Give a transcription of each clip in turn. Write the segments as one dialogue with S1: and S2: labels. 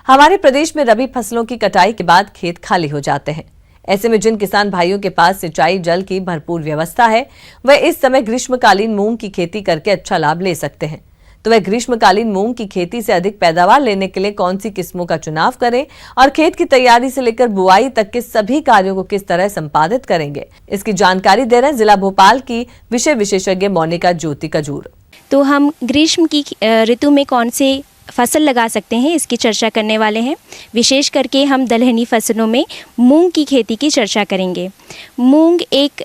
S1: हमारे प्रदेश में रबी फसलों की कटाई के बाद खेत खाली हो जाते हैं। ऐसे में जिन किसान भाइयों के पास सिंचाई जल की भरपूर व्यवस्था है, वह इस समय ग्रीष्मकालीन मूंग की खेती करके अच्छा लाभ ले सकते हैं। तो वह ग्रीष्मकालीन मूंग की खेती से अधिक पैदावार लेने के लिए कौन सी किस्मों का चुनाव करें और खेत की तैयारी से लेकर बुआई तक के सभी कार्यों को किस तरह संपादित करेंगे, इसकी जानकारी दे रहे हैं जिला भोपाल की विषय विशेषज्ञ मोनिका ज्योति कजूर।
S2: तो हम ग्रीष्म की ऋतु में कौन से फसल लगा सकते हैं, इसकी चर्चा करने वाले हैं। विशेष करके हम दलहनी फसलों में मूंग की खेती की चर्चा करेंगे। मूंग एक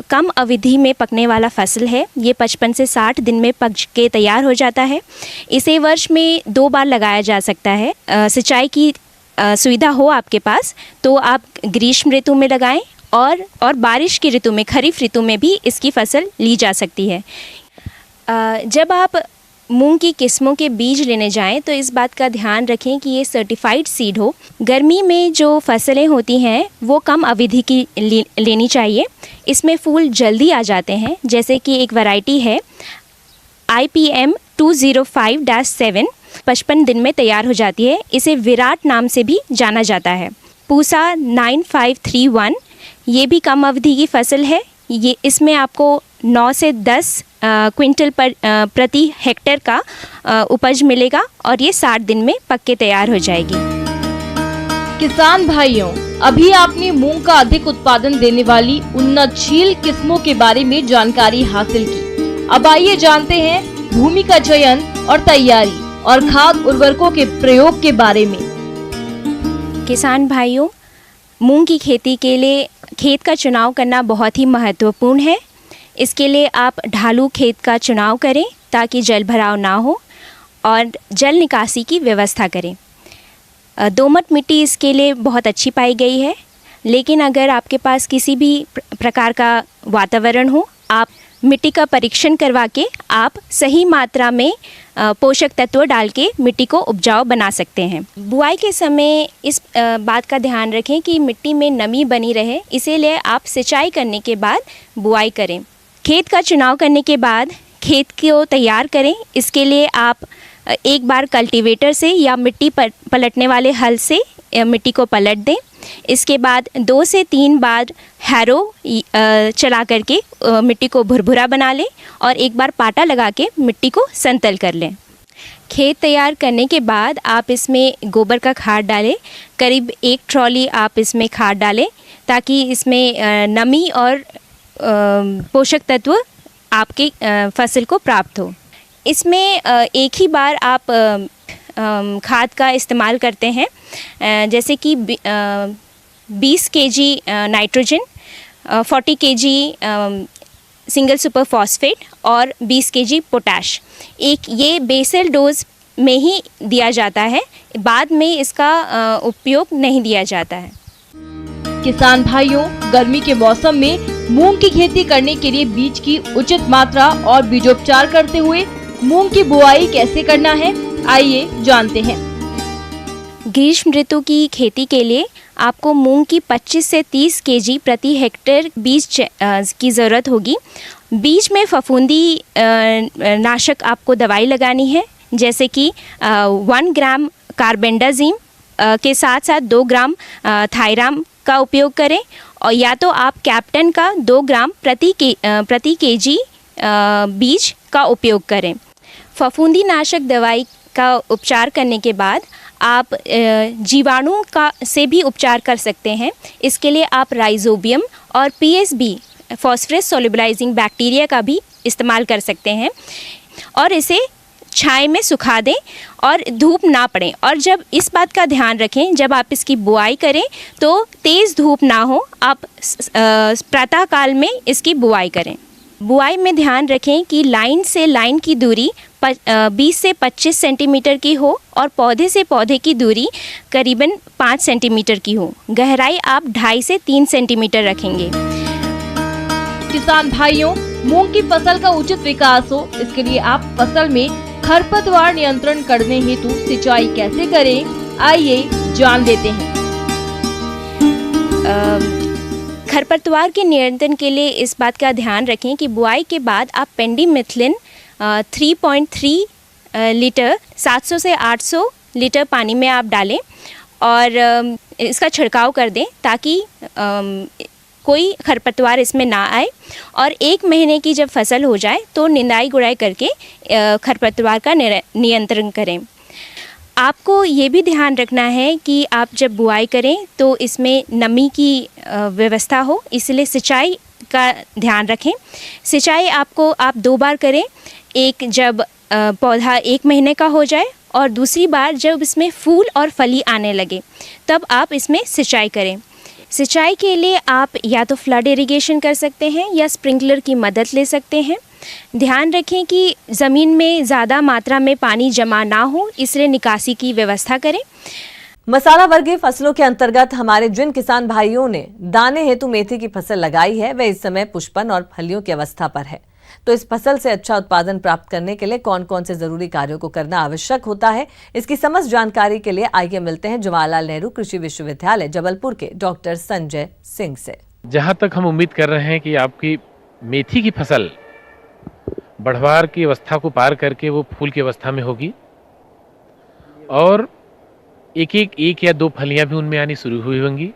S2: कम अवधि में पकने वाला फसल है। ये 55 से 60 दिन में पक के तैयार हो जाता है। इसे वर्ष में 2 बार लगाया जा सकता है। सिंचाई की सुविधा हो आपके पास तो आप ग्रीष्म ऋतु में लगाएं और बारिश की ऋतु में, खरीफ ऋतु में भी इसकी फसल ली जा सकती है। जब आप मूंग की किस्मों के बीज लेने जाएं तो इस बात का ध्यान रखें कि ये सर्टिफाइड सीड हो। गर्मी में जो फसलें होती हैं वो कम अवधि की लेनी चाहिए। इसमें फूल जल्दी आ जाते हैं। जैसे कि एक वैरायटी है IPM 205-7, 55 दिन में तैयार हो जाती है। इसे विराट नाम से भी जाना जाता है। पूसा 9531, ये भी कम अवधि की फसल है। ये इसमें आपको 9 से 10 क्विंटल प्रति हेक्टेयर का उपज मिलेगा और ये 60 दिन में पक के तैयार हो जाएगी।
S3: किसान भाइयों, अभी आपने मूंग का अधिक उत्पादन देने वाली उन्नतशील किस्मों के बारे में जानकारी हासिल की। अब आइए जानते हैं भूमि का चयन और तैयारी और खाद उर्वरकों के प्रयोग के बारे में।
S2: किसान भाइयों, मूंग की खेती के लिए खेत का चुनाव करना बहुत ही महत्वपूर्ण है। इसके लिए आप ढालू खेत का चुनाव करें ताकि जल भराव ना हो और जल निकासी की व्यवस्था करें। दोमट मिट्टी इसके लिए बहुत अच्छी पाई गई है। लेकिन अगर आपके पास किसी भी प्रकार का वातावरण हो, आप मिट्टी का परीक्षण करवा के आप सही मात्रा में पोषक तत्व डाल के मिट्टी को उपजाऊ बना सकते हैं। बुआई के समय इस बात का ध्यान रखें कि मिट्टी में नमी बनी रहे, इसीलिए आप सिंचाई करने के बाद बुआई करें। खेत का चुनाव करने के बाद खेत को तैयार करें। इसके लिए आप एक बार कल्टीवेटर से या मिट्टी पलटने वाले हल से मिट्टी को पलट दें। इसके बाद 2 से 3 बार हैरो चला करके मिट्टी को भुरभुरा बना लें और एक बार पाटा लगा के मिट्टी को समतल कर लें। खेत तैयार करने के बाद आप इसमें गोबर का खाद डालें। करीब 1 ट्रॉली आप इसमें खाद डालें ताकि इसमें नमी और पोषक तत्व आपके फसल को प्राप्त हो। इसमें एक ही बार आप खाद का इस्तेमाल करते हैं, जैसे कि 20 kg nitrogen, 40 kg single super phosphate और 20 kg पोटाश। ये बेसल डोज में ही दिया जाता है, बाद में इसका उपयोग नहीं दिया जाता है।
S3: किसान भाइयों, गर्मी के मौसम में मूंग की खेती करने के लिए बीज की उचित मात्रा और बीजोपचार करते हुए मूंग की बुआई कैसे करना है, आइए जानते हैं।
S2: ग्रीष्म ऋतु की खेती के लिए आपको मूंग की 25 से 30 kg प्रति हेक्टेयर बीज की ज़रूरत होगी। बीज में फफूंदी नाशक आपको दवाई लगानी है, जैसे कि 1 ग्राम कार्बेंडाजिम के साथ साथ 2 ग्राम थायराम का उपयोग करें और या तो आप कैप्टन का 2 ग्राम प्रति केजी बीज का उपयोग करें। फफूंदी नाशक दवाई का उपचार करने के बाद आप जीवाणु का से भी उपचार कर सकते हैं। इसके लिए आप राइजोबियम और PSB फॉस्फरस सोल्युबलाइजिंग बैक्टीरिया का भी इस्तेमाल कर सकते हैं और इसे छाया में सुखा दें और धूप ना पड़े। और जब इस बात का ध्यान रखें, जब आप इसकी बुआई करें तो तेज़ धूप ना हो, आप प्रातः काल में इसकी बुआई करें। बुआई में ध्यान रखें कि लाइन से लाइन की दूरी 20 से 25 सेंटीमीटर की हो और पौधे से पौधे की दूरी करीबन 5 सेंटीमीटर की हो। गहराई आप 2.5 से 3 सेंटीमीटर रखेंगे।
S3: किसान भाइयों, मूंग की फसल का उचित विकास हो, इसके लिए आप फसल में खरपतवार नियंत्रण करने हेतु सिंचाई कैसे करें, आइए जान लेते हैं।
S2: खरपतवार के नियंत्रण के लिए इस बात का ध्यान रखें कि बुआई के बाद आप पेंडिमिथलिन 3.3 लीटर 700 से 800 लीटर पानी में आप डालें और इसका छिड़काव कर दें ताकि कोई खरपतवार इसमें ना आए। और 1 महीने की जब फसल हो जाए तो निंदाई गुड़ाई करके खरपतवार का नियंत्रण करें। आपको ये भी ध्यान रखना है कि आप जब बुआई करें तो इसमें नमी की व्यवस्था हो, इसलिए सिंचाई का ध्यान रखें। सिंचाई आप 2 बार करें, एक जब पौधा 1 महीने का हो जाए और दूसरी बार जब इसमें फूल और फली आने लगे तब आप इसमें सिंचाई करें। सिंचाई के लिए आप या तो फ्लड इरिगेशन कर सकते हैं या स्प्रिंकलर की मदद ले सकते हैं। ध्यान रखें कि ज़मीन में ज़्यादा मात्रा में पानी जमा ना हो, इसलिए निकासी की व्यवस्था करें।
S1: मसाला वर्गीय फसलों के अंतर्गत हमारे जिन किसान भाइयों ने दाने हेतु मेथी की फसल लगाई है वे इस समय पुष्पन और फलियों की अवस्था पर है। तो इस फसल से अच्छा उत्पादन प्राप्त करने के लिए कौन कौन से जरूरी कार्यों को करना आवश्यक होता है, इसकी समस्त जानकारी के लिए आइए मिलते हैं जवाहरलाल नेहरू कृषि विश्वविद्यालय जबलपुर के डॉक्टर संजय सिंह से।
S4: जहां तक हम उम्मीद कर रहे हैं कि आपकी मेथी की फसल बढ़वार की अवस्था को पार करके वो फूल की अवस्था में होगी और एक या 2 फलियां भी उनमें आनी शुरू हुई होंगी।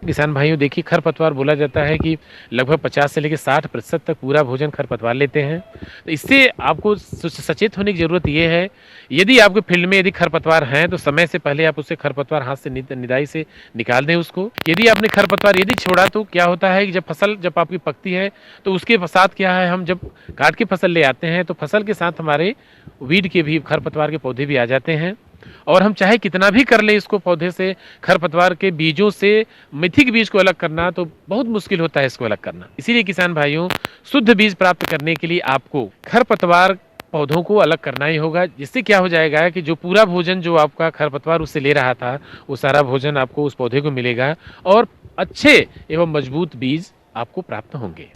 S4: किसान भाइयों देखिए, खरपतवार बोला जाता है कि लगभग 50 से लेकर 60% तक पूरा भोजन खरपतवार लेते हैं। तो इससे आपको सचेत होने की ज़रूरत ये है, यदि आपके फील्ड में यदि खरपतवार हैं तो समय से पहले आप उसे खरपतवार हाथ से निदाई से निकाल दें उसको। यदि आपने खरपतवार यदि छोड़ा तो क्या होता है कि जब आपकी पकती है तो उसके साथ क्या है, हम जब काट के फसल ले आते हैं तो फसल के साथ हमारे वीड के भी, खरपतवार के पौधे भी आ जाते हैं। और हम चाहे कितना भी कर ले इसको पौधे से, खरपतवार के बीजों से मेथी के बीज को अलग करना तो बहुत मुश्किल होता है इसको अलग करना। इसीलिए किसान भाइयों, शुद्ध बीज प्राप्त करने के लिए आपको खरपतवार पौधों को अलग करना ही होगा। जिससे क्या हो जाएगा कि जो पूरा भोजन जो आपका खरपतवार उससे ले रहा था वो सारा भोजन आपको उस पौधे को मिलेगा और अच्छे एवं मजबूत बीज आपको प्राप्त होंगे।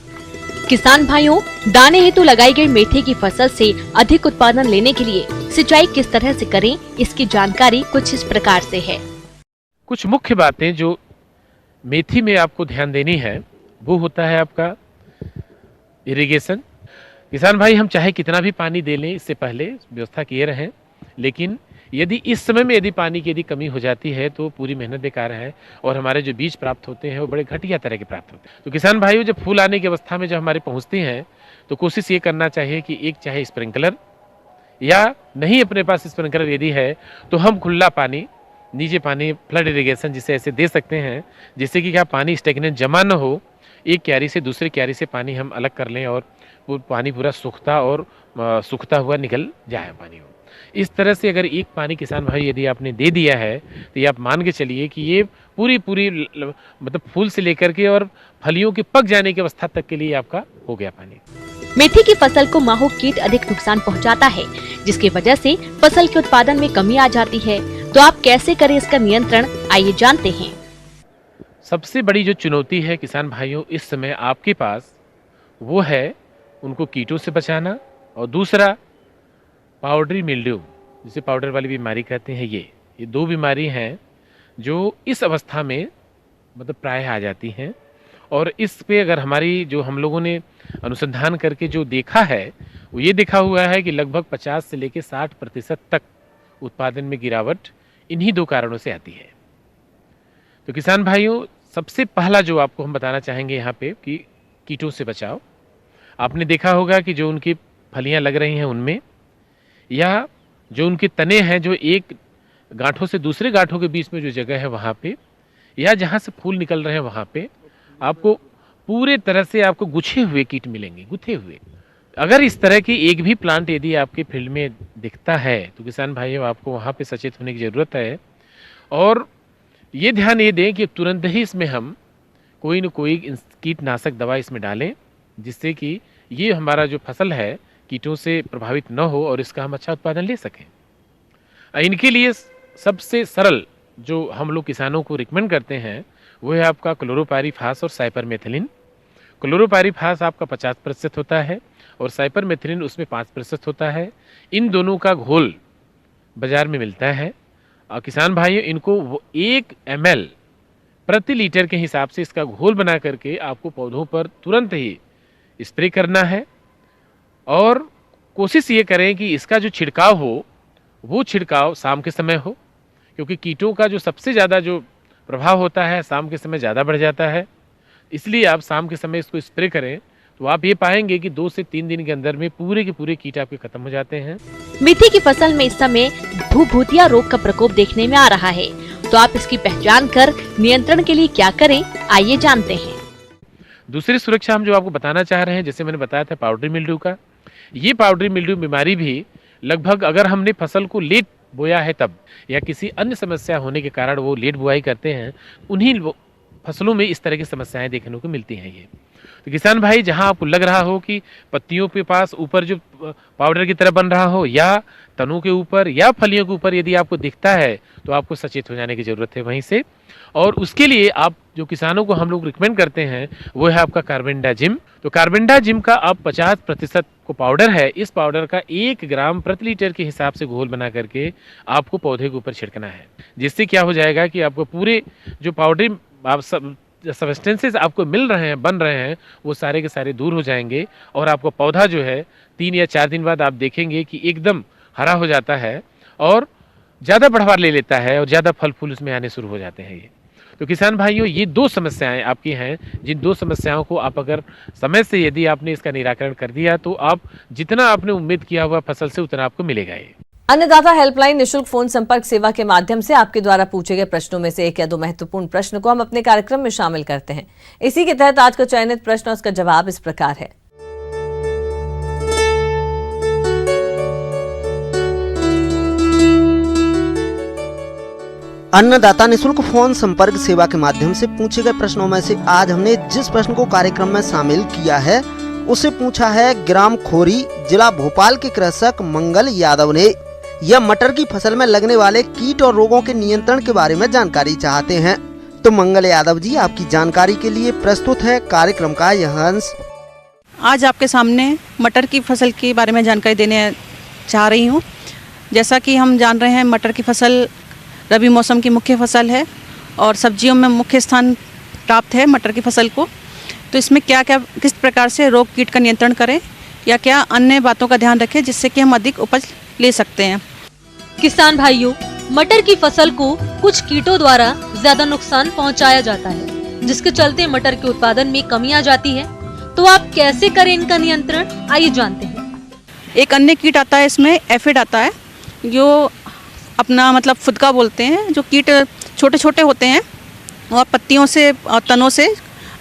S5: किसान भाइयों, दाने हेतु लगाई गई मेथी की फसल से अधिक उत्पादन लेने के लिए सिंचाई किस तरह से करें, इसकी जानकारी कुछ इस प्रकार से है।
S4: कुछ मुख्य बातें जो मेथी में आपको ध्यान देनी है वो होता है आपका इरिगेशन। किसान भाई, हम चाहे कितना भी पानी दे लें, इससे पहले व्यवस्था किए रहें, लेकिन यदि इस समय में यदि पानी की यदि कमी हो जाती है तो पूरी मेहनत बेकार है और हमारे जो बीज प्राप्त होते हैं वो बड़े घटिया तरह के प्राप्त होते हैं। तो किसान भाइयों, जब फूल आने की अवस्था में जब हमारे पहुंचते हैं तो कोशिश ये करना चाहिए कि एक चाहे स्प्रिंकलर या नहीं अपने पास स्प्रिंकलर यदि है तो हम खुला पानी, नीचे पानी, फ्लड इरिगेशन जिसे ऐसे दे सकते हैं जिससे कि क्या पानी स्टेगनेंट जमा न हो, एक क्यारी से दूसरे क्यारी से पानी हम अलग कर लें और वो पानी पूरा सूखता हुआ निकल जाए पानी। इस तरह से अगर एक पानी किसान भाई यदि आपने दे दिया है तो ये आप मान के चलिए कि ये पूरी मतलब फूल से लेकर के और फलियों के पक जाने की अवस्था तक के लिए आपका हो गया पानी।
S5: मेथी की फसल को माहो कीट अधिक नुकसान पहुंचाता है, जिसकी वजह से फसल के उत्पादन में कमी आ जाती है। तो आप कैसे करें इसका नियंत्रण, आइए जानते हैं।
S4: सबसे बड़ी जो चुनौती है किसान भाइयों इस समय आपके पास वो है उनको कीटों से बचाना और दूसरा पाउडरी मिल्ड्यू, जिसे पाउडर वाली बीमारी कहते हैं। ये 2 बीमारी हैं जो इस अवस्था में मतलब प्रायः आ जाती हैं और इस पे अगर हमारी जो हम लोगों ने अनुसंधान करके जो देखा है वो ये देखा हुआ है कि लगभग 50 से लेकर 60% तक उत्पादन में गिरावट इन्हीं 2 कारणों से आती है। तो किसान भाइयों, सबसे पहला जो आपको हम बताना चाहेंगे यहाँ पे कि कीटों से बचाओ। आपने देखा होगा कि जो उनकी फलियाँ लग रही हैं उनमें या जो उनके तने हैं जो एक गांठों से दूसरे गांठों के बीच में जो जगह है वहाँ पे या जहाँ से फूल निकल रहे हैं वहाँ पे आपको पूरे तरह से आपको गुछे हुए कीट मिलेंगे, गुथे हुए। अगर इस तरह की एक भी प्लांट यदि आपके फील्ड में दिखता है तो किसान भाइयों आपको वहाँ पे सचेत होने की ज़रूरत है और ये ध्यान ये दें कि तुरंत ही इसमें हम कोई न कोई कीटनाशक दवा इसमें डालें जिससे कि ये हमारा जो फसल है कीटों से प्रभावित न हो और इसका हम अच्छा उत्पादन ले सकें। इनके लिए सबसे सरल जो हम लोग किसानों को रिकमेंड करते हैं वो है आपका क्लोरोपाइरीफास और साइपरमेथिलिन। क्लोरोपाइरीफास आपका 50% होता है और साइपरमेथिलिन उसमें 5% होता है। इन दोनों का घोल बाजार में मिलता है और किसान भाइयों इनको 1 ml प्रति लीटर के हिसाब से इसका घोल बना करके आपको पौधों पर तुरंत ही स्प्रे करना है और कोशिश ये करें कि इसका जो छिड़काव हो वो छिड़काव शाम के समय हो, क्योंकि कीटों का जो सबसे ज़्यादा जो प्रभाव होता है शाम के समय ज़्यादा बढ़ जाता है। इसलिए आप शाम के समय इसको स्प्रे करें तो आप ये पाएंगे कि 2 से 3 दिन के अंदर में पूरे के पूरे कीट आपके खत्म हो जाते हैं।
S5: मेथी की फसल में इस समय भूभूतिया रोग का प्रकोप देखने में आ रहा है, तो आप इसकी पहचान कर नियंत्रण के लिए क्या करें, आइए जानते हैं।
S4: दूसरी सुरक्षा हम जो आपको बताना चाह रहे हैं, जैसे मैंने बताया था पाउडरी मिल्ड्यू का, ये पाउडरी मिल्ड्यू बीमारी भी लगभग अगर हमने फसल को लेट बोया है तब, या किसी अन्य समस्या होने के कारण वो लेट बुआई करते हैं, उन्हीं फसलों में इस तरह की समस्याएं देखने को मिलती हैं। ये तो किसान भाई, जहां आपको लग रहा हो कि पत्तियों के पास ऊपर जो पाउडर की तरह बन रहा हो, या तनों के ऊपर या फलियों के ऊपर यदि आपको दिखता है, तो आपको सचेत हो जाने की जरूरत है वहीं से। और उसके लिए आप जो किसानों को हम लोग रिकमेंड करते हैं वो है आपका कार्बेंडाजिम। तो कार्बेंडाजिम का आप 50% को पाउडर है, इस पाउडर का 1 ग्राम प्रति लीटर के हिसाब से घोल बना करके आपको पौधे के ऊपर छिड़कना है, जिससे क्या हो जाएगा कि आपको पूरे जो पाउडर आप सब्सटेंसेस आपको मिल रहे हैं, बन रहे हैं, वो सारे के सारे दूर हो जाएंगे और आपको पौधा जो है 3 या 4 दिन बाद आप देखेंगे कि एकदम हरा हो जाता है और ज़्यादा बढ़ावा ले लेता है और ज़्यादा फल फूल उसमें आने शुरू हो जाते हैं। ये तो किसान भाइयों, ये 2 समस्याएं आपकी हैं, जिन 2 समस्याओं को आप अगर समय से यदि आपने इसका निराकरण कर दिया तो आप जितना आपने उम्मीद किया हुआ फसल से उतना आपको मिलेगा। ये
S1: अन्नदाता हेल्पलाइन निशुल्क फोन संपर्क सेवा के माध्यम से आपके द्वारा पूछे गए प्रश्नों में से 1 या 2 महत्वपूर्ण प्रश्न को हम अपने कार्यक्रम में शामिल करते हैं। इसी के तहत आज का चयनित प्रश्न और उसका जवाब इस प्रकार है।
S6: अन्नदाता निशुल्क फोन संपर्क सेवा के माध्यम से पूछे गए प्रश्नों में से आज हमने जिस प्रश्न को कार्यक्रम में शामिल किया है उसे पूछा है ग्राम खोरी, जिला भोपाल के कृषक मंगल यादव ने। यह मटर की फसल में लगने वाले कीट और रोगों के नियंत्रण के बारे में जानकारी चाहते हैं। तो मंगल यादव जी, आपकी जानकारी के लिए प्रस्तुत है कार्यक्रम का यह अंश।
S7: आज आपके सामने मटर की फसल के बारे में जानकारी देने चाह रही हूँ। जैसा कि हम जान रहे हैं, मटर की फसल रबी मौसम की मुख्य फसल है और सब्जियों में मुख्य स्थान प्राप्त है मटर की फसल को। तो इसमें क्या क्या किस प्रकार से रोग कीट का नियंत्रण करें या क्या अन्य बातों का ध्यान रखें जिससे कि हम अधिक उपज ले सकते हैं।
S3: किसान भाइयों, मटर की फसल को कुछ कीटों द्वारा ज्यादा नुकसान पहुंचाया जाता है, जिसके चलते मटर के उत्पादन में कमी आ जाती है। तो आप कैसे करें इनका नियंत्रण, आइए जानते हैं।
S7: एक अन्य कीट आता है, इसमें एफिड आता है, जो अपना मतलब फुदका बोलते हैं। जो कीट छोटे छोटे होते हैं और पत्तियों से और तनों से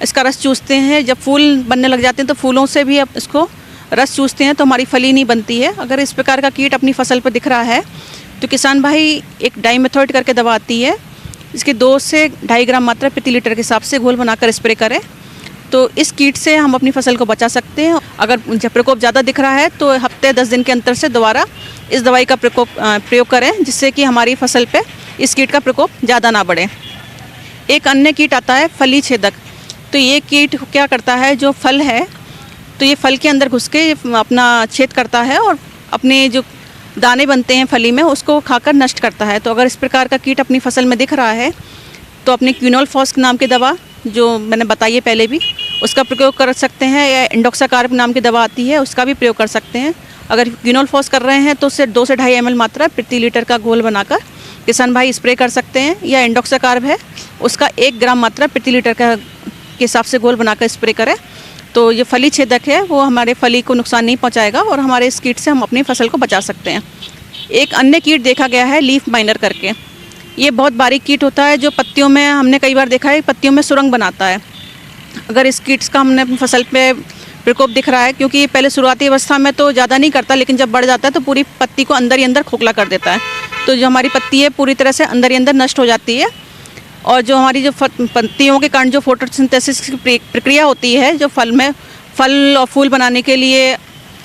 S7: इसका रस चूसते हैं। जब फूल बनने लग जाते हैं तो फूलों से भी अब इसको रस चूसते हैं, तो हमारी फली नहीं बनती है। अगर इस प्रकार का कीट अपनी फसल पर दिख रहा है तो किसान भाई एक डाइमेथोएट करके दवा आती है, इसके 2 से 2.5 ग्राम मात्रा प्रति लीटर के हिसाब से घोल बनाकर स्प्रे करें, तो इस कीट से हम अपनी फसल को बचा सकते हैं। अगर जब प्रकोप ज़्यादा दिख रहा है तो हफ्ते 10 दिन के अंतर से दोबारा इस दवाई का प्रयोग करें, जिससे कि हमारी फसल पे इस कीट का प्रकोप ज़्यादा ना बढ़े। एक अन्य कीट आता है फली छेदक। तो ये कीट क्या करता है, जो फल है तो ये फल के अंदर घुस के अपना छेद करता है और अपने जो दाने बनते हैं फली में उसको खाकर नष्ट करता है। तो अगर इस प्रकार का कीट अपनी फसल में दिख रहा है तो अपने क्विनोलफॉस नाम की दवा, जो मैंने बताई है पहले भी, उसका प्रयोग कर सकते हैं, या इंडोक्साकार्ब नाम की दवा आती है उसका भी प्रयोग कर सकते हैं। अगर क्विनोलफॉस कर रहे हैं तो उससे 2 से 2.5 ml मात्रा प्रति लीटर का घोल बनाकर किसान भाई स्प्रे कर सकते हैं, या इंडोक्साकार्ब है उसका 1 ग्राम मात्रा प्रति लीटर के हिसाब से घोल बनाकर स्प्रे करें। तो ये फली छेदक है वो हमारे फली को नुकसान नहीं पहुंचाएगा और हमारे इस कीट से हम अपनी फसल को बचा सकते हैं। एक अन्य कीट देखा गया है लीफ माइनर करके। ये बहुत बारीक कीट होता है जो पत्तियों में, हमने कई बार देखा है, पत्तियों में सुरंग बनाता है। अगर इस कीट का हमने अपनी फसल पे प्रकोप दिख रहा है, क्योंकि ये पहले शुरुआती अवस्था में तो ज़्यादा नहीं करता, लेकिन जब बढ़ जाता है तो पूरी पत्ती को अंदर ही अंदर खोखला कर देता है। तो जो हमारी पत्ती है पूरी तरह से अंदर ही अंदर नष्ट हो जाती है, और जो हमारी जो पत्तियों के कारण जो फोटोसिंथेसिस की प्रक्रिया होती है, जो फल और फूल बनाने के लिए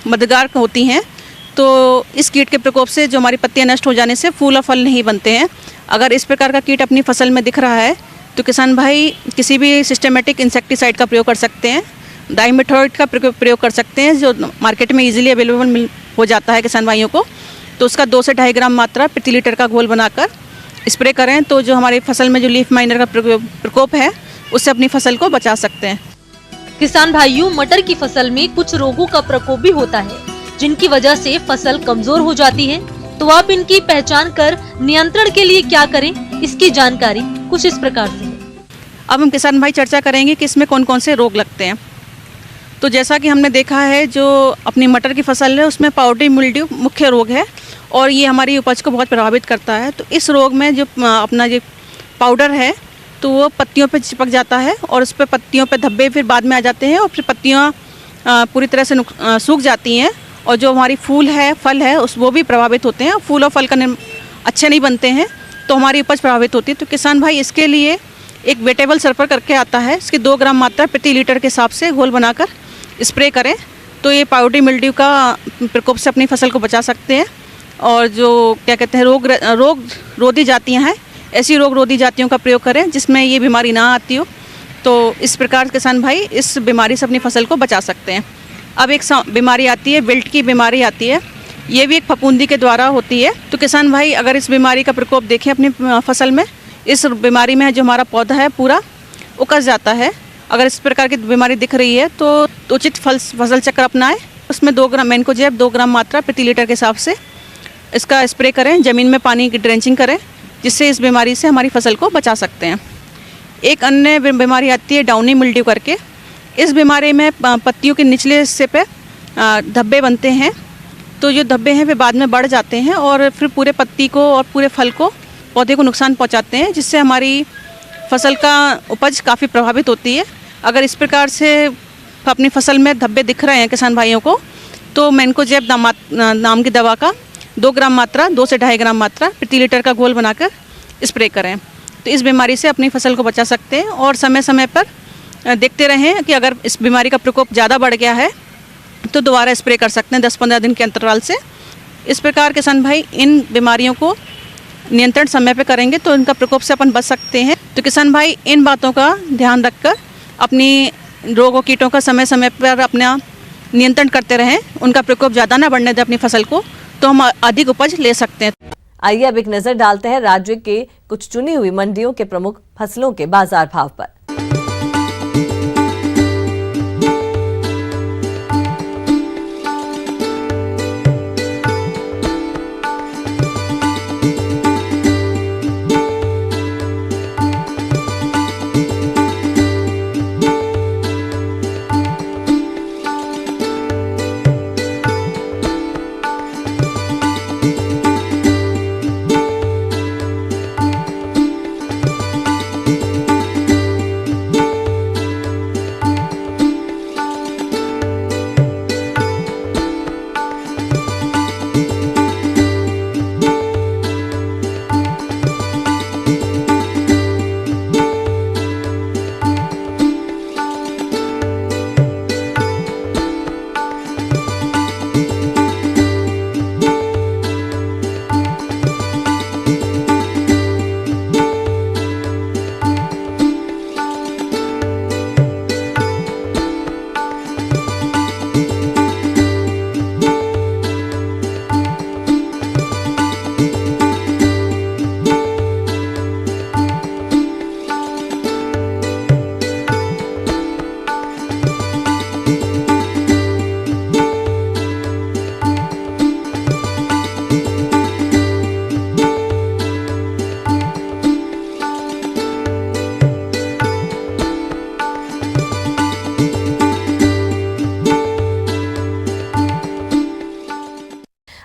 S7: मददगार होती हैं, तो इस कीट के प्रकोप से जो हमारी पत्तियां नष्ट हो जाने से फूल और फल नहीं बनते हैं। अगर इस प्रकार का कीट अपनी फसल में दिख रहा है तो किसान भाई किसी भी सिस्टेमेटिक इंसेक्टिसाइड का प्रयोग कर सकते हैं, डाइमेथोएट का प्रयोग कर सकते हैं, जो मार्केट में इजीली अवेलेबल हो जाता है किसान भाइयों को। तो उसका 2 से 2.5 ग्राम मात्रा प्रति लीटर का घोल बनाकर स्प्रे करें, तो जो हमारी फसल में जो लीफ माइनर का प्रकोप है उससे अपनी फसल को बचा सकते हैं।
S3: किसान भाइयों, मटर की फसल में कुछ रोगों का प्रकोप भी होता है, जिनकी वजह से फसल कमजोर हो जाती है। तो
S8: तो आप इनकी पहचान कर नियंत्रण के लिए क्या करें, इसकी जानकारी कुछ इस प्रकार से है।
S7: अब हम किसान भाई चर्चा करेंगे कि इसमें कौन कौन से रोग लगते हैं। तो जैसा कि हमने देखा है, जो अपनी मटर की फसल है उसमें पाउडरी मिल्ड्यू मुख्य रोग है और ये हमारी उपज को बहुत प्रभावित करता है। तो इस रोग में जो अपना जो पाउडर है तो वो पत्तियों पे चिपक जाता है और उस पर पत्तियों पे धब्बे फिर बाद में आ जाते हैं और फिर पत्तियाँ पूरी तरह से सूख जाती हैं और जो हमारी फूल है, फल है, वो भी प्रभावित होते हैं। फूल और फल का अच्छे नहीं बनते हैं तो हमारी उपज प्रभावित होती है। तो किसान भाई इसके लिए एक वेटेबल सल्फर करके आता है, इसकी 2 ग्राम मात्रा प्रति लीटर के हिसाब से घोल बनाकर स्प्रे करें तो ये पाउडरी मिल्ड्यू का प्रकोप से अपनी फसल को बचा सकते हैं। और जो क्या कहते हैं रोग रोधी जातियाँ हैं, ऐसी रोग रोधी जातियों का प्रयोग करें जिसमें ये बीमारी ना आती हो। तो इस प्रकार किसान भाई इस बीमारी से अपनी फसल को बचा सकते हैं। अब एक बीमारी आती है, विल्ट की बीमारी आती है, ये भी एक फफूंदी के द्वारा होती है। तो किसान भाई अगर इस बीमारी का प्रकोप देखें अपनी फसल में, इस बीमारी में जो हमारा पौधा है पूरा उकस जाता है। अगर इस प्रकार की बीमारी दिख रही है तो उचित फसल चक्र अपनाएं। उसमें 2 ग्राम मैनकोजेब 2 ग्राम मात्रा प्रति लीटर के हिसाब से इसका स्प्रे करें, ज़मीन में पानी की ड्रेंचिंग करें, जिससे इस बीमारी से हमारी फसल को बचा सकते हैं। एक अन्य बीमारी आती है डाउनी मिल्ड्यू करके। इस बीमारी में पत्तियों के निचले हिस्से पे धब्बे बनते हैं। तो जो धब्बे हैं वे बाद में बढ़ जाते हैं और फिर पूरे पत्ती को और पूरे फल को, पौधे को नुकसान पहुंचाते हैं, जिससे हमारी फसल का उपज काफ़ी प्रभावित होती है। अगर इस प्रकार से अपनी फसल में धब्बे दिख रहे हैं किसान भाइयों को तो मैनकोजेब नाम की दवा का 2 ग्राम मात्रा 2 से 2.5 ग्राम मात्रा प्रति लीटर का घोल बनाकर स्प्रे करें। तो इस बीमारी से अपनी फसल को बचा सकते हैं और समय समय पर देखते रहें कि अगर इस बीमारी का प्रकोप ज़्यादा बढ़ गया है तो दोबारा स्प्रे कर सकते हैं 10-15 दिन के अंतराल से। इस प्रकार किसान भाई इन बीमारियों को नियंत्रण समय पे करेंगे तो इनका प्रकोप से अपन बच सकते हैं। तो किसान भाई इन बातों का ध्यान रखकर अपनी रोगों कीटों का समय समय पर अपना नियंत्रण करते रहें, उनका प्रकोप ज़्यादा ना बढ़ने दें अपनी फसल को, तो हम अधिक उपज ले सकते हैं।
S1: आइए अब एक नजर डालते हैं राज्य के कुछ चुनी हुई मंडियों के प्रमुख फसलों के बाजार भाव पर।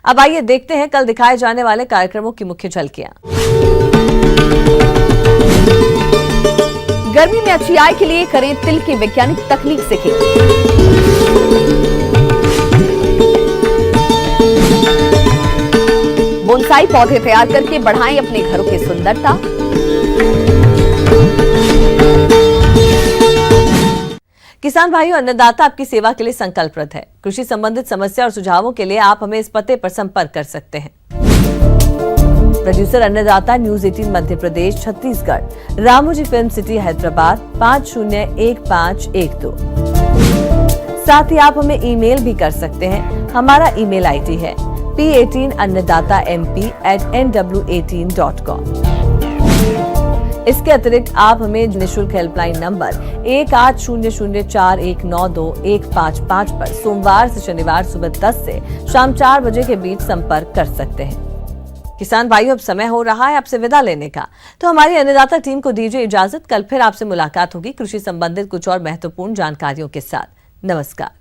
S1: अब आइए देखते हैं कल दिखाए जाने वाले कार्यक्रमों की मुख्य झलकियां।
S9: गर्मी में अच्छी आय के लिए करें तिल की वैज्ञानिक तकनीक से खेती। बोनसाई पौधे तैयार करके बढ़ाएं अपने घरों की सुंदरता।
S1: किसान भाइयों, अन्नदाता आपकी सेवा के लिए संकल्परत है। कृषि संबंधित समस्या और सुझावों के लिए आप हमें इस पते पर संपर्क कर सकते हैं। प्रोड्यूसर अन्नदाता, news 18 Madhya Pradesh, Chhattisgarh, Ramoji film city, Hyderabad 501512। साथ ही आप हमें ईमेल भी कर सकते हैं। हमारा ईमेल आईडी है p18annadatamp@nw18.com। इसके अतिरिक्त आप हमें निःशुल्क हेल्पलाइन नंबर 180041921555 पर सोमवार से शनिवार सुबह 10 से शाम 4 बजे के बीच संपर्क कर सकते हैं। किसान भाइयों, अब समय हो रहा है आपसे विदा लेने का, तो हमारी अन्नदाता टीम को दीजिए इजाजत। कल फिर आपसे मुलाकात होगी कृषि संबंधित कुछ और महत्वपूर्ण जानकारियों के साथ। नमस्कार।